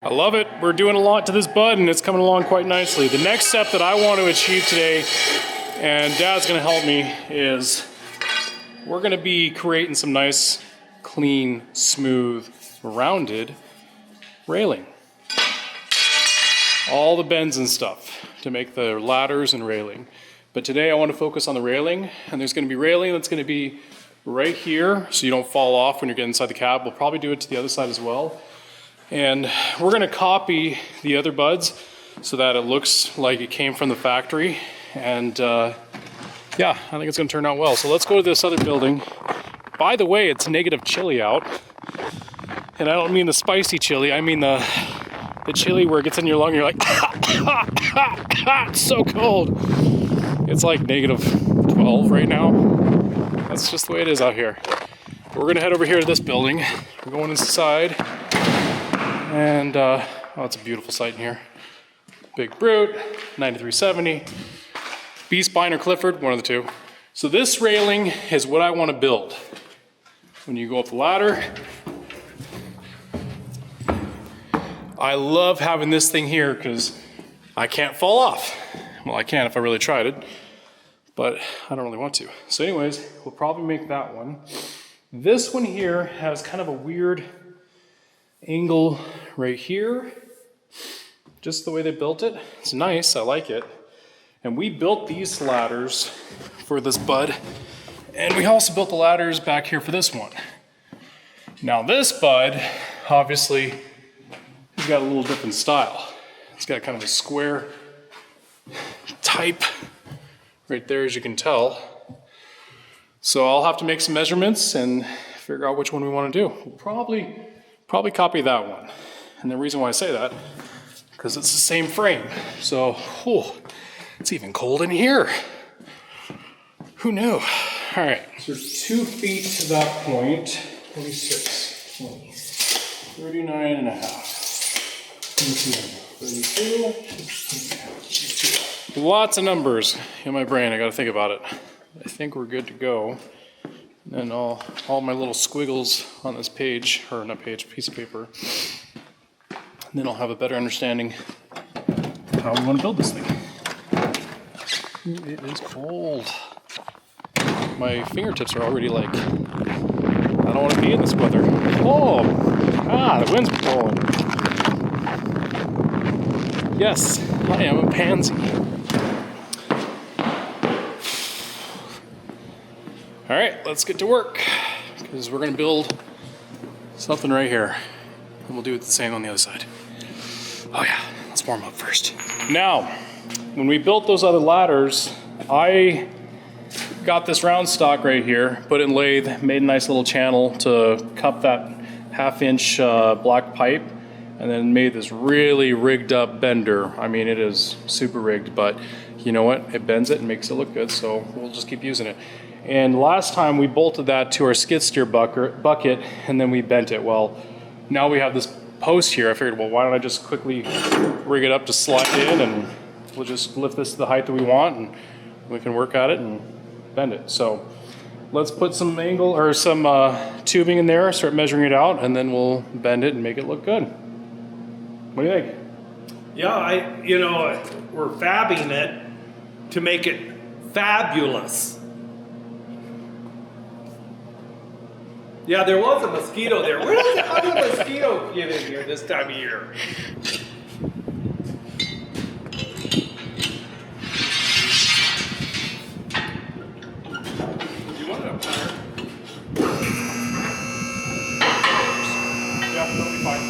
I love it. We're doing a lot to this bud and it's coming along quite nicely. The next step that I want to achieve today, and Dad's gonna help me, is we're gonna be creating some nice, clean, smooth, rounded railing. All the bends and stuff to make the ladders and railing. But today I want to focus on the railing, and there's gonna be railing that's gonna be right here so you don't fall off when you're getting inside the cab. We'll probably do it to the other side as well. And we're gonna copy the other buds so that it looks like it came from the factory. And yeah, I think it's gonna turn out well. So let's go to this other building. By the way, it's negative chili out. And I don't mean the spicy chili, I mean the chili where it gets in your lung and you're like, it's so cold. It's like negative 12 right now. That's just the way it is out here. We're gonna head over here to this building. We're going inside. And, oh, it's a beautiful site in here. Big Brute, 9370. B-spine or Clifford, one of the two. So this railing is what I want to build. When you go up the ladder, I love having this thing here because I can't fall off. Well, I can if I really tried it, but I don't really want to. So anyways, we'll probably make that one. This one here has kind of a weird angle right here, just the way they built it. It's nice, I like it. And we built these ladders for this bud, and we also built the ladders back here for this one. Now this bud, obviously, he's got a little different style. It's got kind of a square type right there, as you can tell. So I'll have to make some measurements and figure out which one we want to do. We'll probably copy that one. And the reason why I say that, because it's the same frame. So, it's even cold in here. Who knew? All right, so 2 feet to that point, 26, 20, 39 and a half, 32. Lots of numbers in my brain, I gotta think about it. I think we're good to go. And all my little squiggles on this page, or not page, piece of paper. And then I'll have a better understanding how we want to build this thing. It is cold. My fingertips are already like, I don't want to be in this weather. Oh, the wind's blowing. Yes, I am a pansy. All right, let's get to work, because we're gonna build something right here, and we'll do it the same on the other side. Oh yeah, let's warm up first. Now, when we built those other ladders, I got this round stock right here, put it in lathe, made a nice little channel to cup that 1/2 inch black pipe, and then made this really rigged up bender. I mean, it is super rigged, but you know what? It bends it and makes it look good, so we'll just keep using it. And last time we bolted that to our skid steer bucket, and then we bent it. Well, now we have this post here. I figured, well, why don't I just quickly rig it up to slide in, and we'll just lift this to the height that we want, and we can work at it and bend it. So let's put some angle or some tubing in there, start measuring it out, and then we'll bend it and make it look good. What do you think? Yeah, we're fabbing it to make it fabulous. Yeah, there was a mosquito there. How did a mosquito get in here this time of year? You want it up there? Yeah, that'll be fine.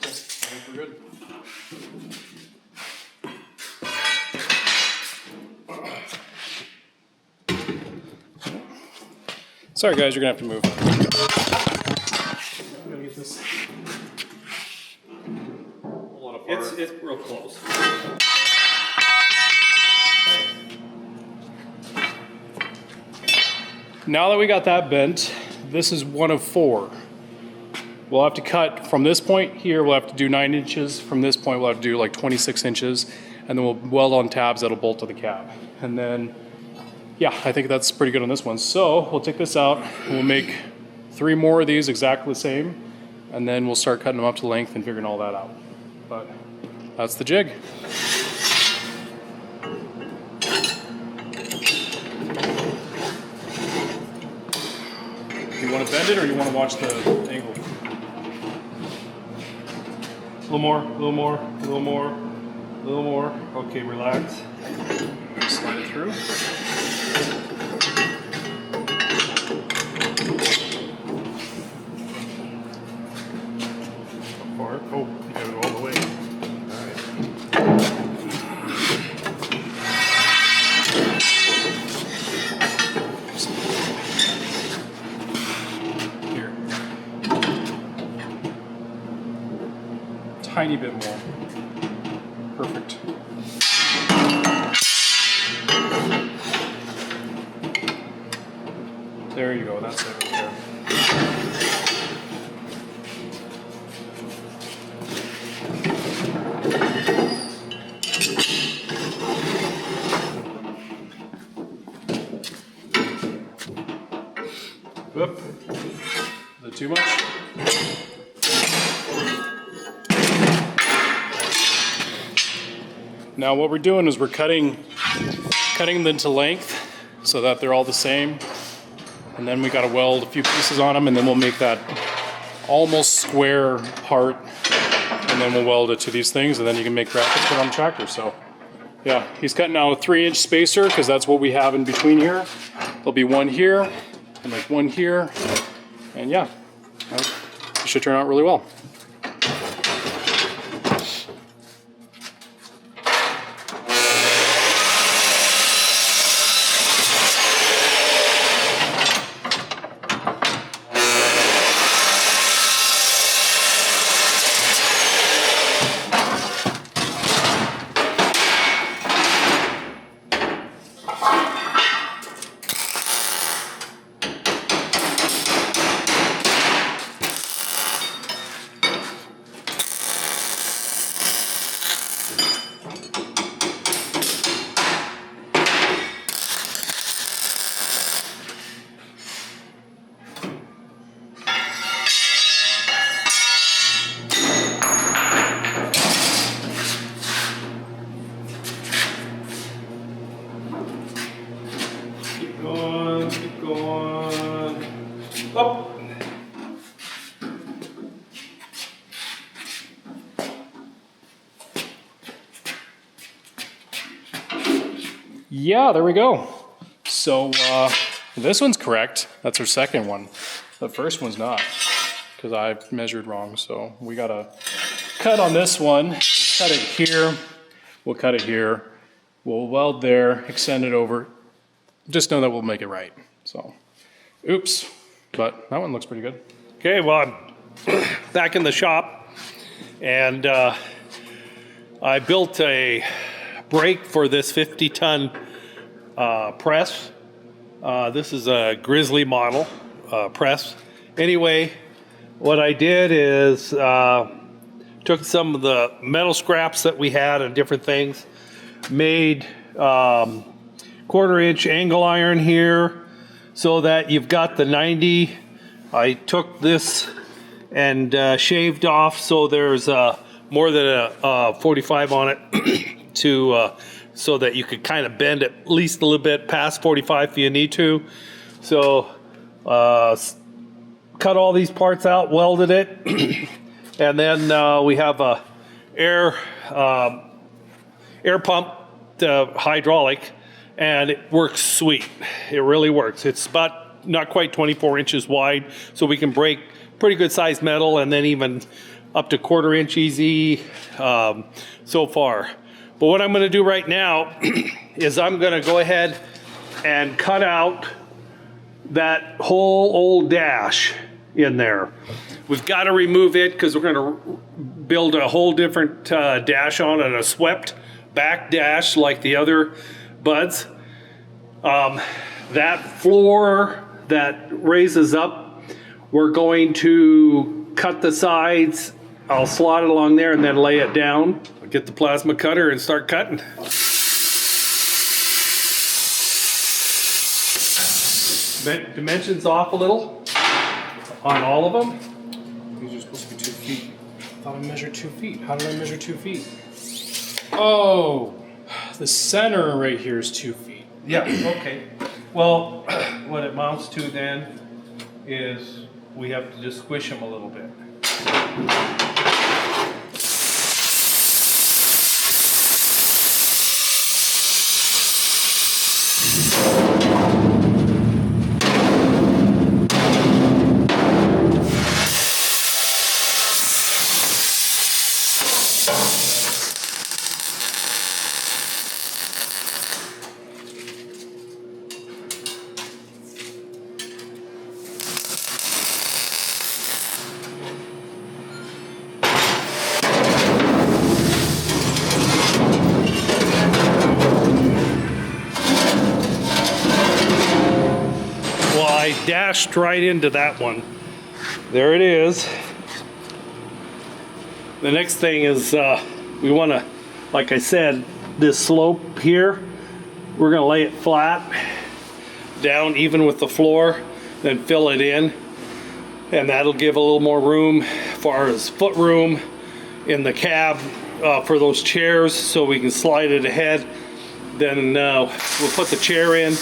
I think we're good. Sorry guys, you're gonna have to move. I'm gonna get this. Pull it apart. It's real close. Now that we got that bent, this is one of 4. We'll have to cut from this point here, we'll have to do 9 inches. From this point, we'll have to do like 26 inches. And then we'll weld on tabs that'll bolt to the cab. And then, yeah, I think that's pretty good on this one. So we'll take this out, and we'll make 3 more of these exactly the same. and then we'll start cutting them up to length and figuring all that out. But that's the jig. Do you want to bend it or you want to watch the angle? A little more, a little more, a little more, a little more. Okay, relax. Slide it through. Far. Oh, you got it all the way. Here. Tiny bit more. Perfect. There you go, that's it right there. Whoop. Is it too much? Now what we're doing is we're cutting them into length so that they're all the same. And then we got to weld a few pieces on them, and then we'll make that almost square part, and then we'll weld it to these things, and then you can make brackets put on the tractor. So yeah, he's cutting out a 3-inch spacer because that's what we have in between here. There'll be one here and like one here, and yeah, it should turn out really well. Keep going. Up. Yeah, there we go. So this one's correct. That's our second one. The first one's not, because I measured wrong. So we gotta cut on this one. We'll cut it here. We'll cut it here. We'll weld there, extend it over. Just know that we'll make it right. So, oops. But that one looks pretty good. Okay, well, I'm back in the shop, and I built a brake for this 50-ton press. This is a Grizzly model press. Anyway, what I did is took some of the metal scraps that we had and different things, made 1/4-inch angle iron here so that you've got the 90. I took this and shaved off so there's more than a 45 on it to so that you could kind of bend at least a little bit past 45 if you need to. So cut all these parts out, welded it, and then we have a air pump, hydraulic, and it works sweet. It really works. It's about not quite 24 inches wide, so we can break pretty good sized metal, and then even up to 1/4 inch easy so far. But what I'm going to do right now is I'm going to go ahead and cut out that whole old dash in there. We've got to remove it because we're going to build a whole different dash on it, a swept back dash like the other buds. That floor that raises up, we're going to cut the sides. I'll slot it along there and then lay it down. I'll get the plasma cutter and start cutting. Dimensions off a little on all of them. These are supposed to be thought I measured 2 feet. How did I measure 2 feet? Oh, the center right here is 2 feet. Yeah, okay. Well, what it amounts to then is we have to just squish them a little bit. Well, I dashed right into that one. There it is. The next thing is we want to, like I said, this slope here, we're going to lay it flat, down even with the floor, then fill it in. And that'll give a little more room as far as foot room in the cab for those chairs so we can slide it ahead. Then we'll put the chair in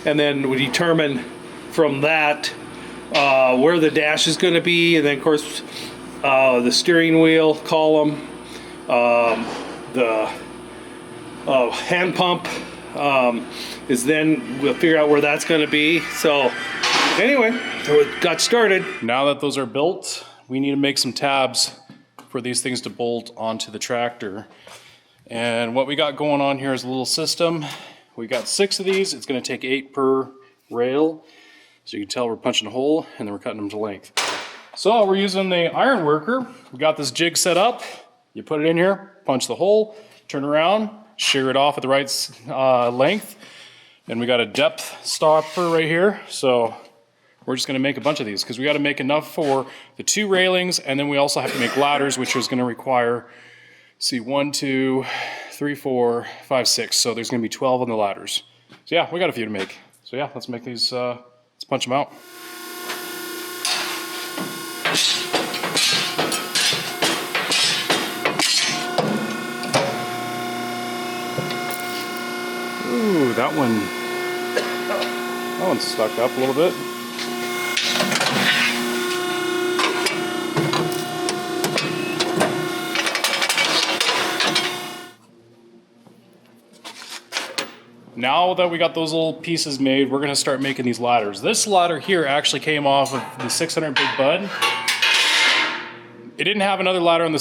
and then we determine from that where the dash is going to be, and then of course the steering wheel column, the hand pump is then we'll figure out where that's going to be. So anyway, we got started. Now that those are built, we need to make some tabs for these things to bolt onto the tractor. And what we got going on here is a little system. We got 6 of these. It's going to take 8 per rail. So you can tell we're punching a hole and then we're cutting them to length. So we're using the iron worker. We got this jig set up. You put it in here, punch the hole, turn around, shear it off at the right length. And we got a depth stopper right here. So we're just going to make a bunch of these because we got to make enough for the 2 railings, and then we also have to make ladders, which is going to require, see, 1, 2, 3, 4, 5, 6. So there's going to be 12 on the ladders. So yeah, we got a few to make. So yeah, let's make these. Let's punch them out. Ooh, that one's stuck up a little bit. Now that we got those little pieces made, we're gonna start making these ladders. This ladder here actually came off of the 600 Big Bud. It didn't have another ladder on the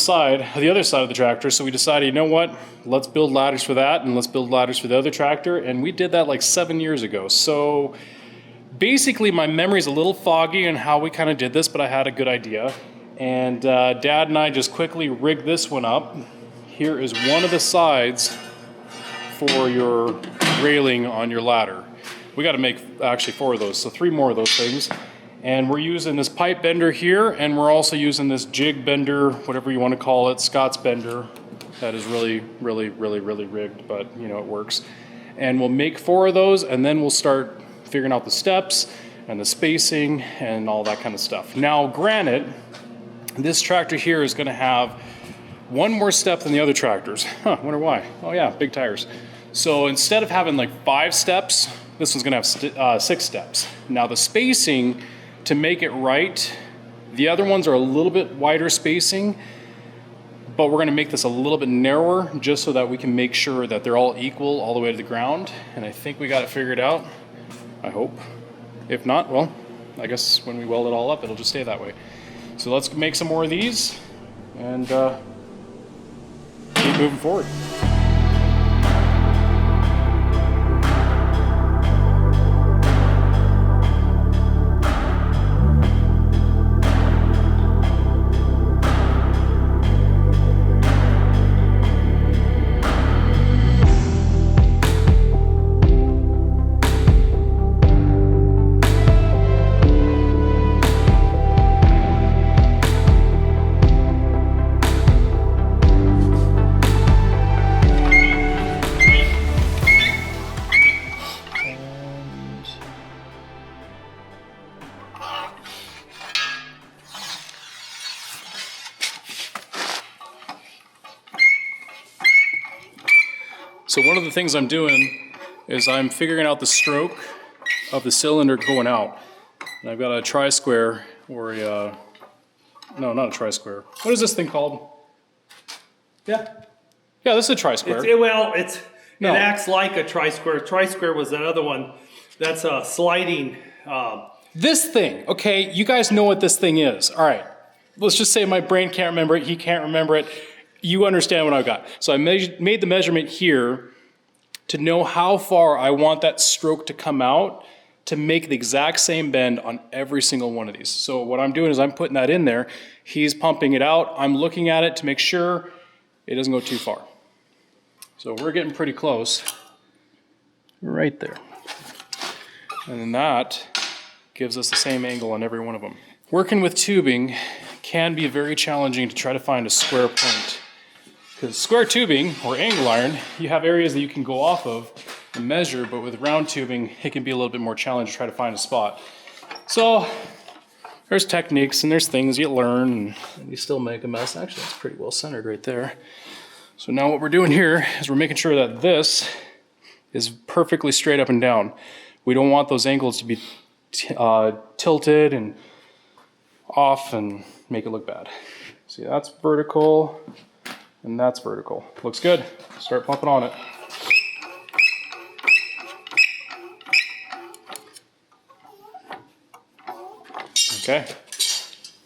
other side of the tractor, so we decided, you know what? Let's build ladders for that, and let's build ladders for the other tractor, and we did that like 7 years ago. So basically my memory's a little foggy on how we kind of did this, but I had a good idea. And Dad and I just quickly rigged this one up. Here is one of the sides for your railing on your ladder. We got to make actually 4 of those, so 3 more of those things. And we're using this pipe bender here, and we're also using this jig bender, whatever you want to call it, Scott's bender. That is really rigged, but you know, it works. And we'll make 4 of those, and then we'll start figuring out the steps and the spacing and all that kind of stuff. Now, granted, this tractor here is going to have 1 more step than the other tractors. Wonder why? Oh yeah, big tires. So instead of having like 5 steps, this one's gonna have 6 steps. Now the spacing, to make it right, the other ones are a little bit wider spacing, but we're gonna make this a little bit narrower just so that we can make sure that they're all equal all the way to the ground. And I think we got it figured out, I hope. If not, well, I guess when we weld it all up, it'll just stay that way. So let's make some more of these and keep moving forward. So one of the things I'm doing is I'm figuring out the stroke of the cylinder going out. And I've got a tri-square or a, no, not a tri-square. What is this thing called? Yeah. Yeah, this is a tri-square. It No. acts like a tri-square. Tri-square was that other one. That's a sliding. This thing, okay, you guys know what this thing is. All right, let's just say my brain can't remember it, he can't remember it. You understand what I've got. So I made the measurement here to know how far I want that stroke to come out to make the exact same bend on every single one of these. So what I'm doing is I'm putting that in there. He's pumping it out. I'm looking at it to make sure it doesn't go too far. So we're getting pretty close. Right there. And then that gives us the same angle on every one of them. Working with tubing can be very challenging to try to find a square point. Because square tubing, or angle iron, you have areas that you can go off of and measure, but with round tubing, it can be a little bit more challenging to try to find a spot. So, there's techniques and there's things you learn, and you still make a mess. Actually, that's pretty well centered right there. So now what we're doing here is we're making sure that this is perfectly straight up and down. We don't want those angles to be tilted and off and make it look bad. See, that's vertical and that's vertical. Looks good. Start pumping on it. Okay,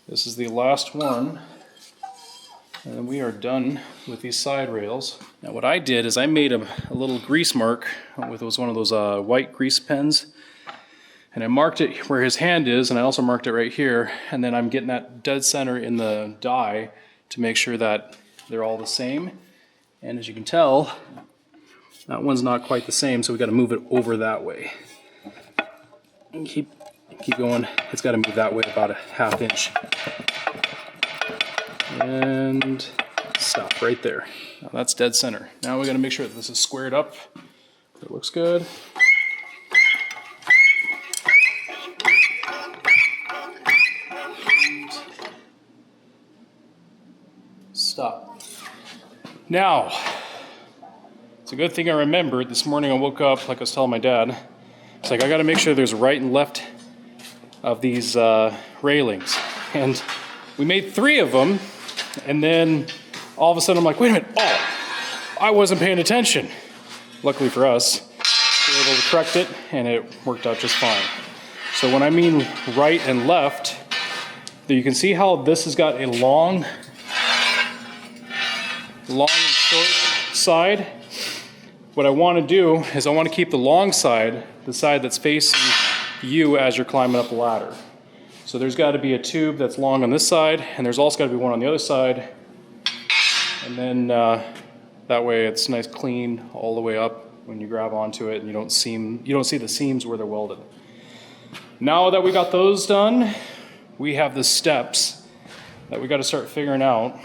this is the last one, and then we are done with these side rails. Now what I did is I made a little grease mark with one of those white grease pens, and I marked it where his hand is, and I also marked it right here, and then I'm getting that dead center in the die to make sure that they're all the same. And as you can tell, that one's not quite the same, so we got to move it over that way. And keep going. It's got to move that way about a ½ inch. And stop right there. Now that's dead center. Now we got to make sure that this is squared up. It looks good. Stop. Now, it's a good thing I remembered. This morning I woke up, like I was telling my dad, it's like I got to make sure there's right and left of these railings. And we made 3 of them, and then all of a sudden I'm like, wait a minute, oh, I wasn't paying attention. Luckily for us, we were able to correct it, and it worked out just fine. So when I mean right and left, you can see how this has got a long and short side. What I want to do is I want to keep the long side, the side that's facing you as you're climbing up the ladder. So there's got to be a tube that's long on this side, and there's also got to be one on the other side. And then that way it's nice clean all the way up when you grab onto it, and you don't see the seams where they're welded. Now that we got those done, we have the steps that we got to start figuring out.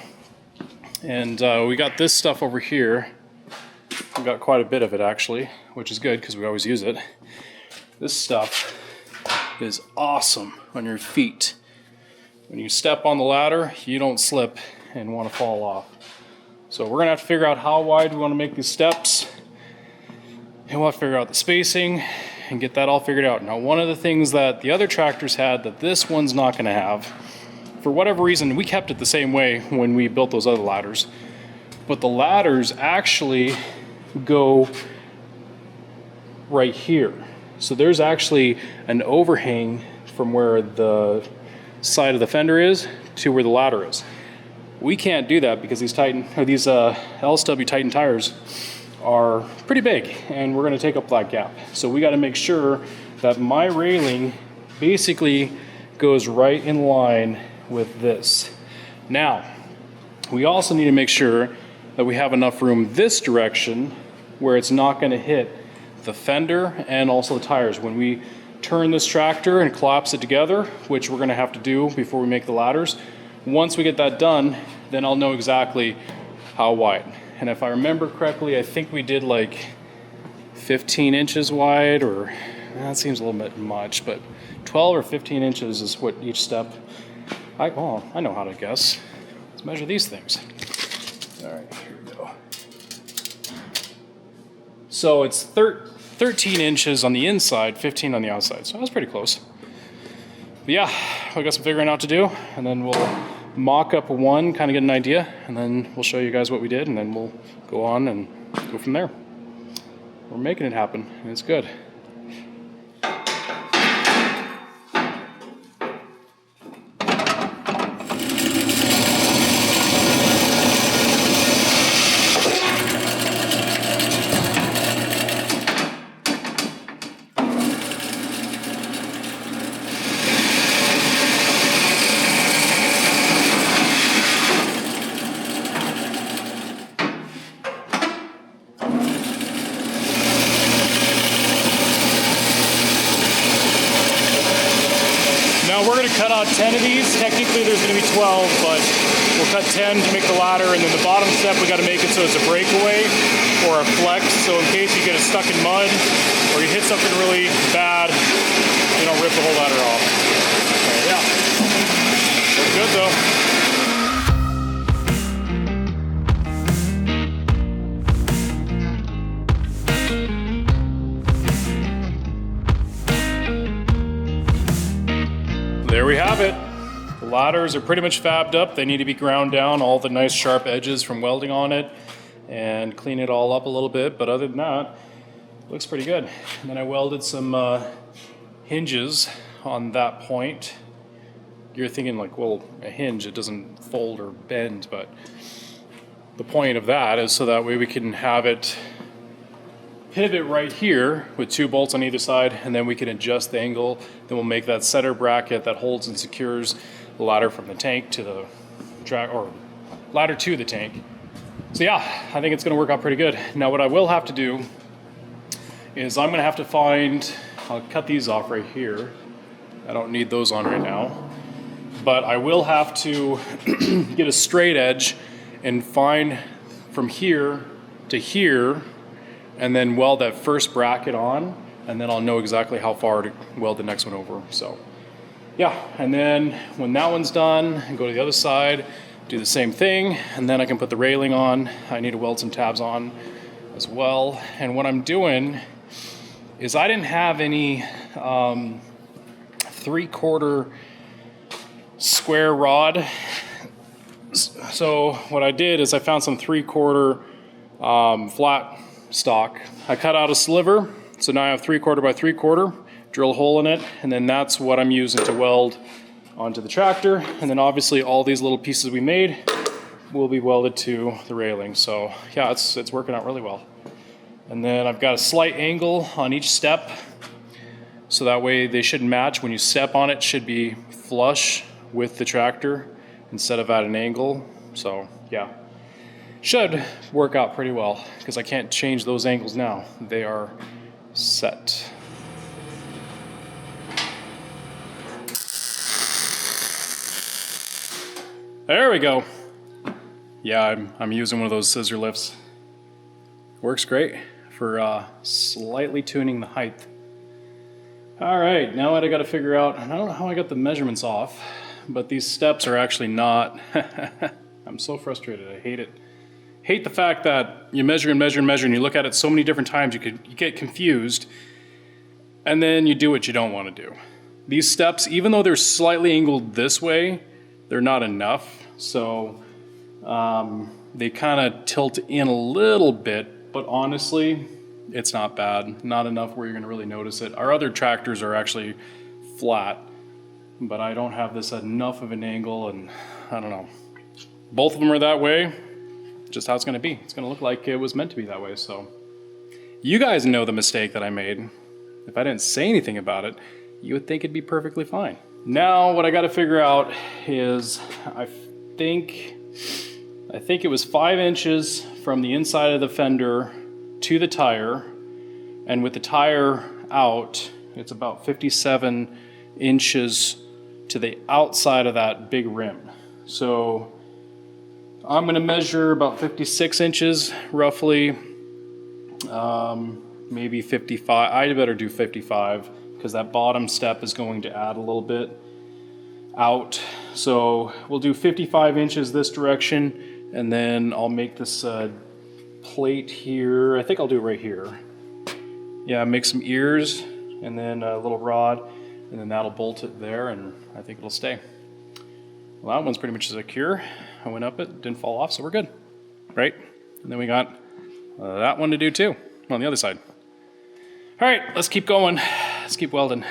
And we got this stuff over here. We got quite a bit of it actually, which is good because we always use it. This stuff is awesome on your feet. When you step on the ladder, you don't slip and want to fall off. So we're gonna have to figure out how wide we want to make these steps, and we'll have to figure out the spacing and get that all figured out. Now, one of the things that the other tractors had that this one's not gonna have, for whatever reason, we kept it the same way when we built those other ladders, but the ladders actually go right here. So there's actually an overhang from where the side of the fender is to where the ladder is. We can't do that because these LSW Titan tires are pretty big, and we're going to take up that gap. So we got to make sure that my railing basically goes right in line with this. Now, we also need to make sure that we have enough room this direction where it's not going to hit the fender and also the tires. When we turn this tractor and collapse it together, which we're going to have to do before we make the ladders, once we get that done, then I'll know exactly how wide. And if I remember correctly, I think we did like 15 inches wide, or that seems a little bit much, but 12 or 15 inches is what each step. I know how to guess. Let's measure these things. All right, here we go. So it's 13 inches on the inside, 15 on the outside. So that's pretty close. But yeah, I got some figuring out to do, and then we'll mock up one, kind of get an idea, and then we'll show you guys what we did, and then we'll go on and go from there. We're making it happen, and it's good. Now we're going to cut out 10 of these. Technically there's going to be 12, but we'll cut 10 to make the ladder, and then the bottom step we got to make it so it's a breakaway or a flex, so in case you get it stuck in mud or you hit something really bad, you don't rip the whole ladder off. So, yeah, looks good though. There we have it. The ladders are pretty much fabbed up. They need to be ground down, all the nice sharp edges from welding on it, and clean it all up a little bit. But other than that, it looks pretty good. And then I welded some hinges on that point. You're thinking like, well, a hinge, it doesn't fold or bend, but the point of that is so that way we can have it pivot right here with 2 bolts on either side, and then we can adjust the angle. Then we'll make that center bracket that holds and secures the ladder from the tank to the track, or ladder to the tank. So yeah, I think it's gonna work out pretty good. Now what I will have to do is I'm gonna have to find, I'll cut these off right here. I don't need those on right now. But I will have to get a straight edge and find from here to here, and then weld that first bracket on, and then I'll know exactly how far to weld the next one over. So yeah, and then when that one's done, and go to the other side, do the same thing, and then I can put the railing on. I need to weld some tabs on as well. And what I'm doing is I didn't have any 3/4 square rod. So what I did is I found some 3/4 flat stock. I cut out a sliver, so now I have 3/4 by 3/4, drill a hole in it, and then that's what I'm using to weld onto the tractor. And then obviously all these little pieces we made will be welded to the railing. So yeah, it's working out really well. And then I've got a slight angle on each step, so that way they should match. When you step on it, it should be flush with the tractor instead of at an angle. So yeah, should work out pretty well, because I can't change those angles now. They are set. There we go. Yeah, I'm using one of those scissor lifts. Works great for slightly tuning the height. All right, now what I gotta figure out, and I don't know how I got the measurements off, but these steps are actually not, I'm so frustrated, I hate it. Hate the fact that you measure and measure and measure, and you look at it so many different times, you get confused, and then you do what you don't want to do. These steps, even though they're slightly angled this way, they're not enough. So they kind of tilt in a little bit, but honestly, it's not bad. Not enough where you're going to really notice it. Our other tractors are actually flat, but I don't have this at enough of an angle, and I don't know. Both of them are that way. Just how it's going to be. It's going to look like it was meant to be that way. So you guys know the mistake that I made. If I didn't say anything about it, you would think it'd be perfectly fine. Now what I got to figure out is I think it was 5 inches from the inside of the fender to the tire, and with the tire out, it's about 57 inches to the outside of that big rim. So I'm going to measure about 56 inches roughly, maybe 55. I better do 55 because that bottom step is going to add a little bit out. So we'll do 55 inches this direction, and then I'll make this plate here. I think I'll do it right here. Yeah, make some ears and then a little rod, and then that'll bolt it there, and I think it'll stay. Well, that one's pretty much secure. I went up it, didn't fall off, so we're good, right? And then we got that one to do too, on the other side. All right, let's keep going. Let's keep welding.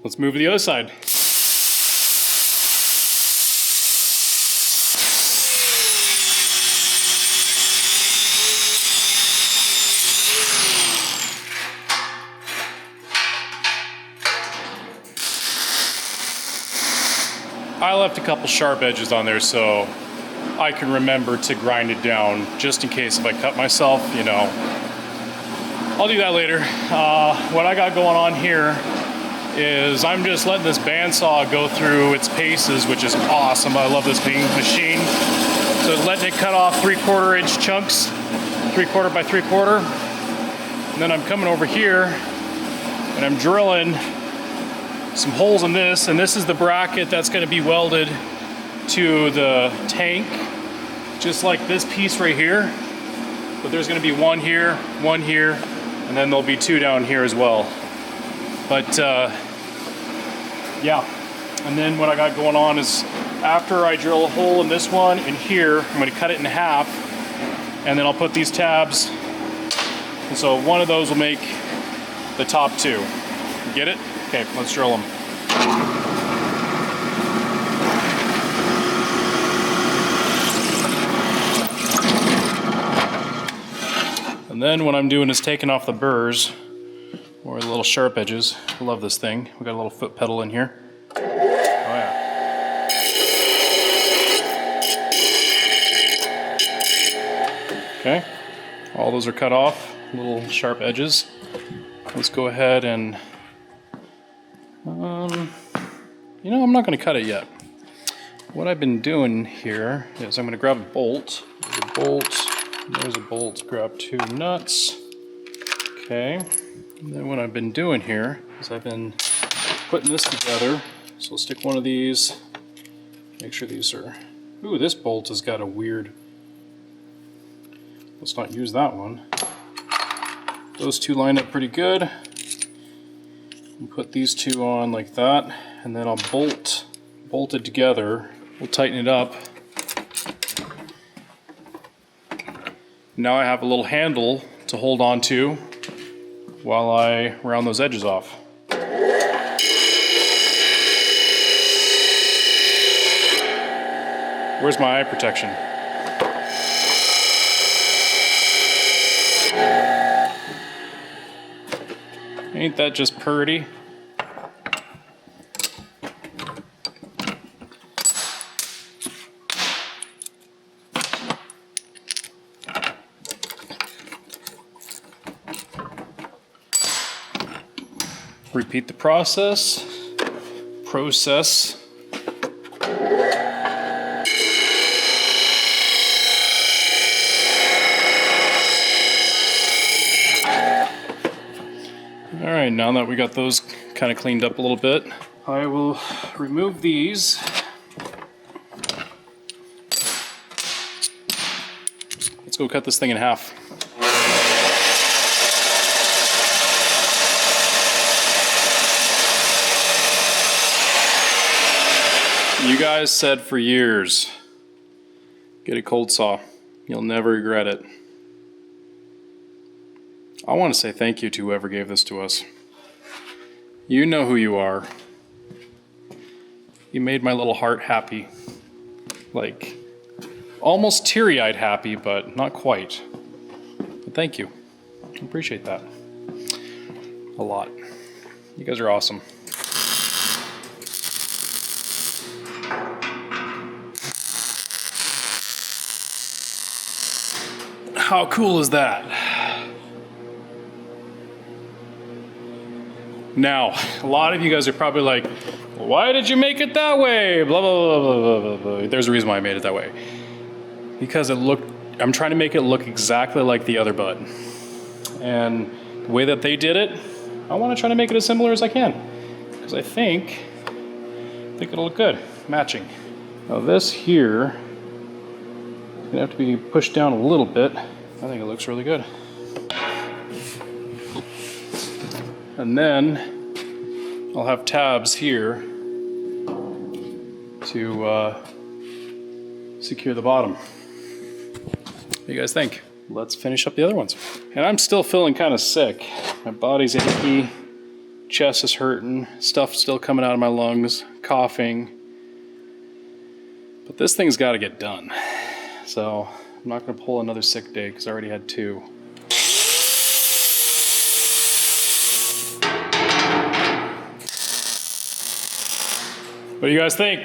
Let's move to the other side. I left a couple sharp edges on there so I can remember to grind it down just in case if I cut myself, you know. I'll do that later. What I got going on here is I'm just letting this bandsaw go through its paces, which is awesome. I love this machine. So letting it cut off 3/4 inch chunks, 3/4 by 3/4. And then I'm coming over here and I'm drilling some holes in this, and this is the bracket that's going to be welded to the tank, just like this piece right here. But there's going to be one here, and then there'll be two down here as well. But yeah, and then what I got going on is after I drill a hole in this one and here, I'm going to cut it in half, and then I'll put these tabs, and so one of those will make the top two. Get it? Okay, let's drill them. And then what I'm doing is taking off the burrs, or the little sharp edges. I love this thing. We got a little foot pedal in here. Oh yeah. Okay, all those are cut off, little sharp edges. Let's go ahead and you know, I'm not going to cut it yet. What I've been doing here is I'm going to grab a bolt. There's a bolt. Grab two nuts. Okay. And then what I've been doing here is I've been putting this together. So I'll stick one of these. Make sure these are... Ooh, this bolt has got a weird... Let's not use that one. Those two line up pretty good. And put these two on like that, and then I'll bolt it together. We'll tighten it up. Now I have a little handle to hold on to while I round those edges off. Where's my eye protection? Ain't that just purty? Repeat the process. All right, now that we got those kind of cleaned up a little bit, I will remove these. Let's go cut this thing in half. You guys said for years, get a cold saw. You'll never regret it. I want to say thank you to whoever gave this to us. You know who you are. You made my little heart happy. Like, almost teary-eyed happy, but not quite. But thank you. I appreciate that. A lot. You guys are awesome. How cool is that? Now, a lot of you guys are probably like, why did you make it that way? Blah, blah, blah, blah, blah, blah. There's a reason why I made it that way. Because I'm trying to make it look exactly like the other bud. And the way that they did it, I want to try to make it as similar as I can. Because I think I think it'll look good, matching. Now this here is gonna have to be pushed down a little bit. I think it looks really good. And then I'll have tabs here to secure the bottom. What do you guys think? Let's finish up the other ones. And I'm still feeling kind of sick. My body's achy, chest is hurting, stuff still coming out of my lungs, coughing. But this thing's got to get done. So I'm not going to pull another sick day because I already had 2. What do you guys think?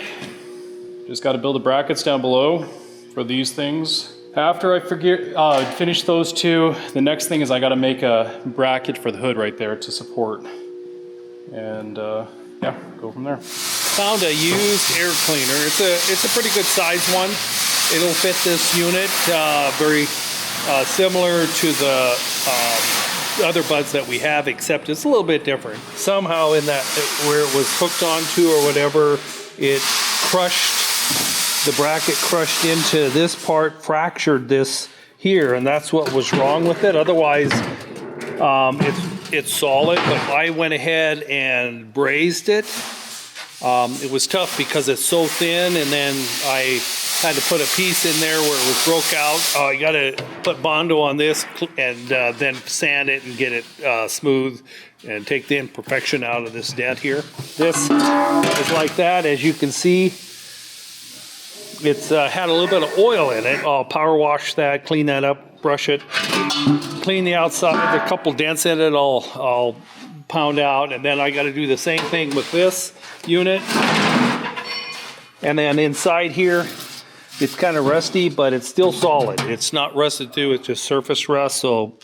Just got to build the brackets down below for these things. After I finish those 2, the next thing is I got to make a bracket for the hood right there to support. And yeah, go from there. Found a used air cleaner. It's a pretty good size one. It'll fit this unit, very similar to the other buds that we have, except it's a little bit different. Somehow in that, where it was hooked onto or whatever, it crushed, the bracket crushed into this part, fractured this here, and that's what was wrong with it. Otherwise, it's solid, but I went ahead and brazed it. It was tough because it's so thin, and then I had to put a piece in there where it was broke out. I got to put Bondo on this and then sand it and get it smooth and take the imperfection out of this dent here. This is like that, as you can see. It's had a little bit of oil in it. I'll power wash that, clean that up, brush it, clean the outside. A couple dents in it I'll pound out, and then I got to do the same thing with this unit. And then inside here, it's kind of rusty, but it's still solid. It's not rusted through, it's just surface rust. So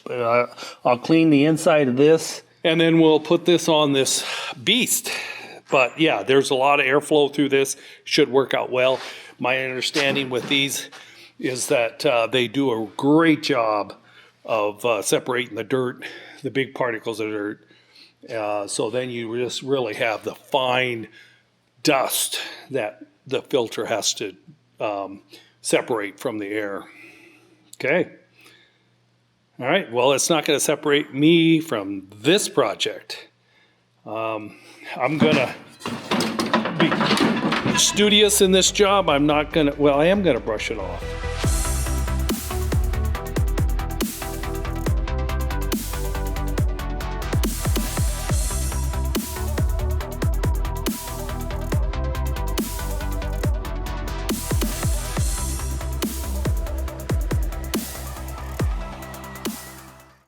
I'll clean the inside of this, and then we'll put this on this beast. But yeah, there's a lot of airflow through this. Should work out well. My understanding with these is that they do a great job of separating the dirt, the big particles of dirt. So then you just really have the fine dust that the filter has to separate from the air. Okay. All right. Well, it's not going to separate me from this project. I'm going to be studious in this job. I'm not going to, well, I am going to brush it off.